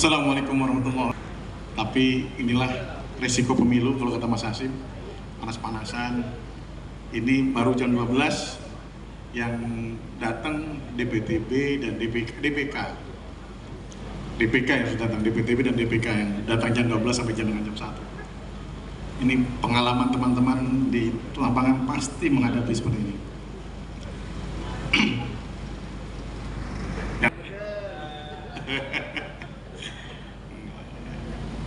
Assalamualaikum warahmatullahi wabarakatuh. Tapi inilah resiko pemilu kalau kata Mas Hasim, panas-panasan. Ini baru jam 12 yang datang DPTB dan DPK yang sudah datang, DPTB dan DPK yang datang jam 12 sampai jam 1. Ini pengalaman teman-teman di lapangan pasti menghadapi seperti ini.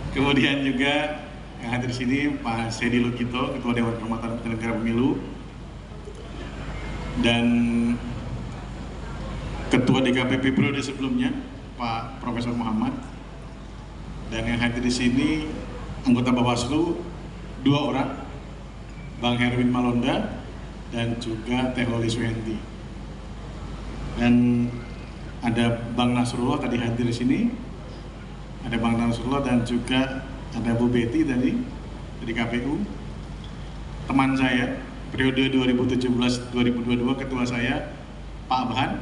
Kemudian juga yang hadir di sini Pak Sedi Lukito, Ketua Dewan Kehormatan Penyelenggara Pemilu, dan Ketua DKPP periode sebelumnya Pak Profesor Muhammad, dan yang hadir di sini anggota Bawaslu 2 orang, Bang Herwin Malonda dan juga Teh Loli Suhenti, dan ada Bang Nasrullah tadi hadir di sini. Ada Bang Nasrullah dan juga ada Bu Betty dari KPU. Teman saya periode 2017-2022, ketua saya Pak Abhan,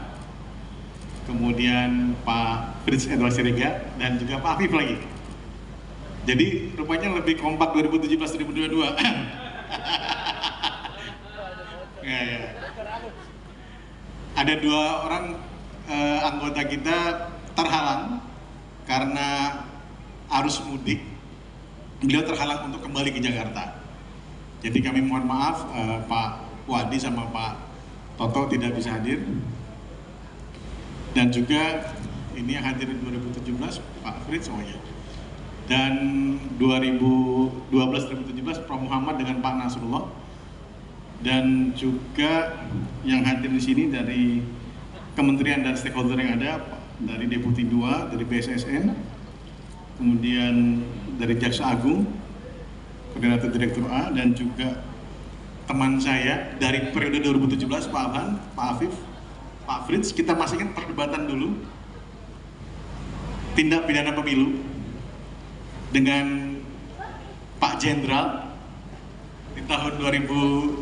kemudian Pak Fritz Edward Siregar, dan juga Pak Afif lagi. Jadi rupanya lebih kompak 2017-2022. Ya. Ada 2 orang anggota kita terhalang karena arus mudik. Beliau terhalang untuk kembali ke Jakarta. Jadi kami mohon maaf, Pak Wadi sama Pak Toto tidak bisa hadir. Dan juga ini yang hadir di 2017 Pak Fritz semuanya. Dan 2012-2017 Prof Muhammad dengan Pak Nasrullah. Dan juga yang hadir di sini dari kementerian dan stakeholder yang ada, dari Deputi 2, dari BSSN, kemudian dari Jaksa Agung, Koordinator Direktur A, dan juga teman saya dari periode 2017, Pak Abhan, Pak Afif, Pak Fritz. Kita masih ingat perdebatan dulu tindak pidana pemilu dengan Pak Jenderal di tahun 2019,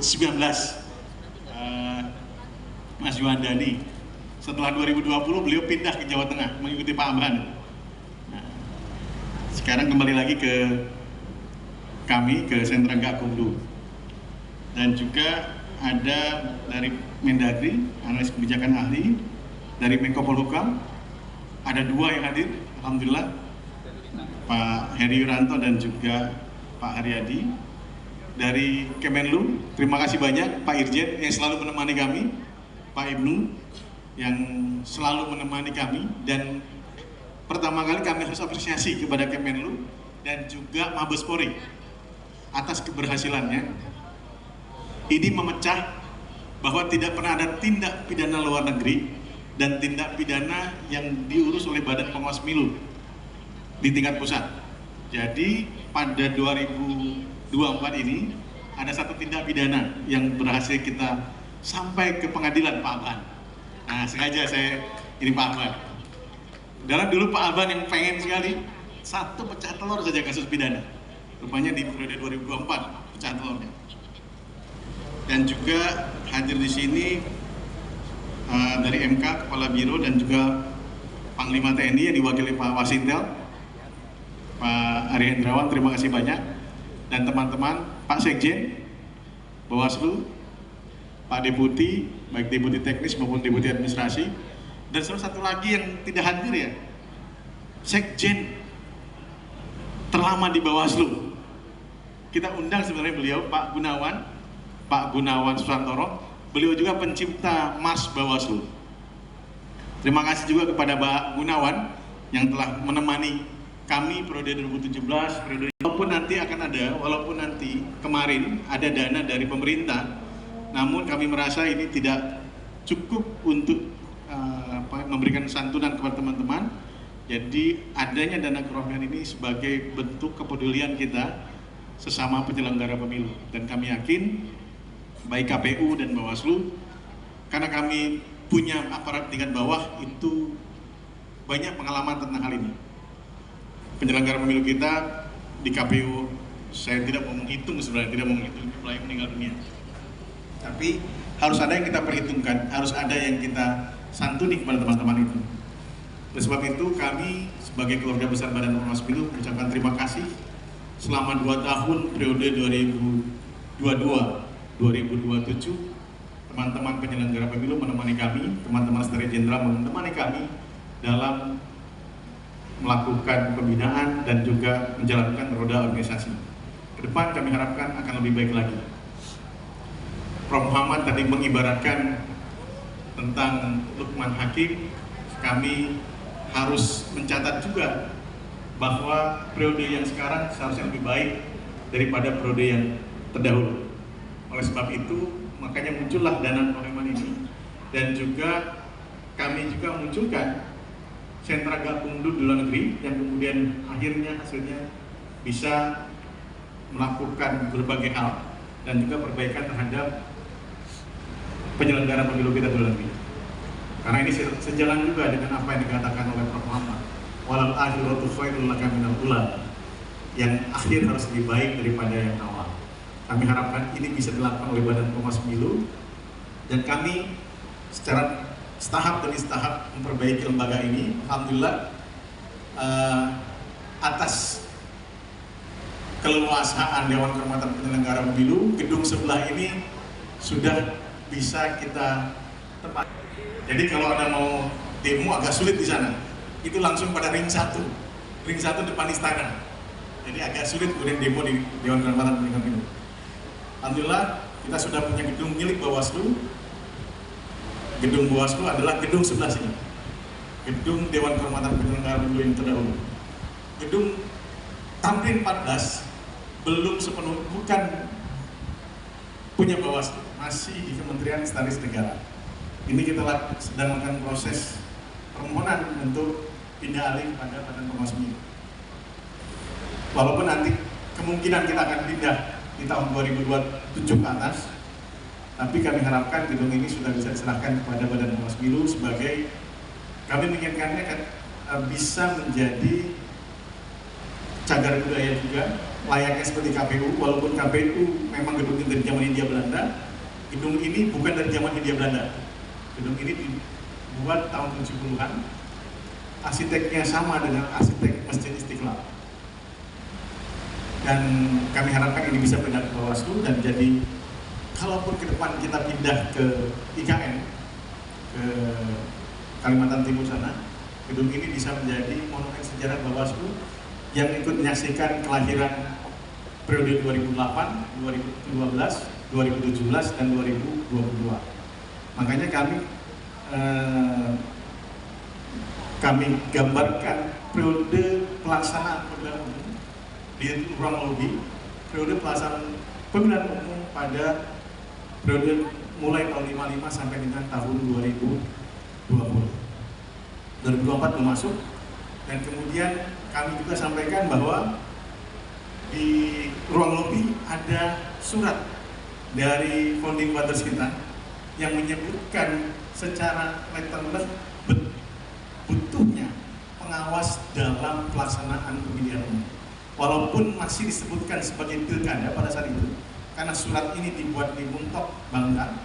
Mas Yuandani. Setelah 2020 beliau pindah ke Jawa Tengah mengikuti Pak Abhan. Nah, sekarang kembali lagi ke kami, ke Sentra Gakumdu. Dan juga ada dari Mendagri, analis kebijakan ahli, dari Menko Polhukam, ada 2 yang hadir, alhamdulillah, Pak Heri Yuranto dan juga Pak Haryadi. Dari Kemenlu, terima kasih banyak Pak Irjen yang selalu menemani kami, Pak Ibnu yang selalu menemani kami, dan pertama kali kami harus apresiasi kepada Kemenlu dan juga Mabes Polri atas keberhasilannya. Ini memecah bahwa tidak pernah ada tindak pidana luar negeri dan tindak pidana yang diurus oleh Badan Pengawas Pemilu di tingkat pusat. Jadi pada 2024 ini ada 1 tindak pidana yang berhasil kita sampai ke pengadilan, Pak Abhan. Nah, sengaja saya ini Pak Abhan. Dalam dulu Pak Abhan yang pengen sekali 1 pecah telur saja kasus pidana. Rupanya di periode 2024 pecah telurnya. Dan juga hadir di sini dari MK, Kepala Biro, dan juga Panglima TNI yang diwakili Pak Wasintel, Pak Ari Hendrawan, terima kasih banyak. Dan teman-teman, Pak Sekjen, Bawaslu, Pak Deputi, baik Deputi Teknis maupun Deputi Administrasi, dan salah satu lagi yang tidak hadir ya, Sekjen terlama di Bawaslu. Kita undang sebenarnya beliau, Pak Gunawan Susantoro. Beliau juga pencipta Mars Bawaslu. Terima kasih juga kepada Pak Gunawan yang telah menemani kami periode 2017, periode walaupun nanti kemarin ada dana dari pemerintah. Namun kami merasa ini tidak cukup untuk memberikan santunan kepada teman-teman. Jadi adanya dana kerohanian ini sebagai bentuk kepedulian kita sesama penyelenggara pemilu. Dan kami yakin baik KPU dan Bawaslu, karena kami punya aparat tingkat bawah, itu banyak pengalaman tentang hal ini. Penyelenggara pemilu kita di KPU, saya tidak mau menghitung sebenarnya, tidak mau menghitung jumlah yang meninggal dunia. Tapi harus ada yang kita perhitungkan, harus ada yang kita santuni kepada teman-teman itu. Oleh sebab itu kami sebagai keluarga besar Badan Pengawas Pemilu mengucapkan terima kasih selama 2 tahun periode 2022-2027 teman-teman penyelenggara pemilu menemani kami, teman-teman Sekretariat Jenderal menemani kami dalam melakukan pembinaan dan juga menjalankan roda organisasi. Ke depan kami harapkan akan lebih baik lagi. Prof. Muhammad tadi mengibaratkan tentang Lukman Hakim, kami harus mencatat juga bahwa periode yang sekarang seharusnya lebih baik daripada periode yang terdahulu. Oleh sebab itu, makanya muncullah Dana Noreman ini, dan juga kami juga munculkan sentra Gakumdu di luar negeri yang kemudian akhirnya hasilnya bisa melakukan berbagai hal dan juga perbaikan terhadap penyelenggara pemilu kita di luar negeri. Karena ini sejalan juga dengan apa yang dikatakan oleh Prof. Muhammad, walal akhiratu khairul laka minal ula, yang akhir harus lebih baik daripada yang awal. Kami harapkan ini bisa dilakukan oleh Badan Pengawas Pemilu, dan kami secara setahap demi setahap memperbaiki lembaga ini. Alhamdulillah, atas keleluasaan Dewan Kehormatan Penyelenggara Pemilu, gedung sebelah ini sudah bisa kita tempat. Jadi kalau Anda mau demo agak sulit di sana, itu langsung pada ring 1 depan istana. Jadi agak sulit kemudian demo di Dewan Kehormatan Penyelenggara Pemilu. Alhamdulillah kita sudah punya gedung milik Bawaslu. Gedung Bawaslu adalah gedung sebelah sini, gedung Dewan Kehormatan Penyelenggara Pemilu yang terdahulu. Gedung Tamrin 14 belum sepenuh, bukan punya Bawaslu, masih di Kementerian Sekretaris Negara. Ini kita sedang melakukan proses permohonan untuk pindah alih pada Badan Pengawas Pemilu. Walaupun nanti kemungkinan kita akan pindah di tahun 2027 ke atas, tapi kami harapkan gedung ini sudah bisa diserahkan kepada Badan Pengawas Pemilu sebagai, kami menginginkannya kan bisa menjadi cagar budaya juga, layaknya seperti KPU. Walaupun KPU memang gedungnya dari zaman Hindia Belanda, gedung ini bukan dari zaman Hindia Belanda. Gedung ini dibuat tahun 70-an, arsiteknya sama dengan arsitek Masjid Istiqlal. Dan kami harapkan ini bisa pindah ke Bawaslu, dan jadi kalaupun ke depan kita pindah ke IKN, ke Kalimantan Timur sana, gedung ini bisa menjadi monumen sejarah Bawaslu yang ikut menyaksikan kelahiran periode 2008, 2012, 2017, dan 2022. Makanya kami gambarkan periode pelaksanaan pemilihan umum di ruang lobi, periode pelaksanaan pemilihan umum pada periode mulai tahun 55 sampai dengan tahun 2020. 2024 belum masuk, dan kemudian kami juga sampaikan bahwa di ruang lobi ada surat dari founding fathers kita yang menyebutkan secara letterless butuhnya pengawas dalam pelaksanaan pemilihan umum. Walaupun masih disebutkan sebagai pilkada pada saat itu, karena surat ini dibuat di Muntok, Bangka,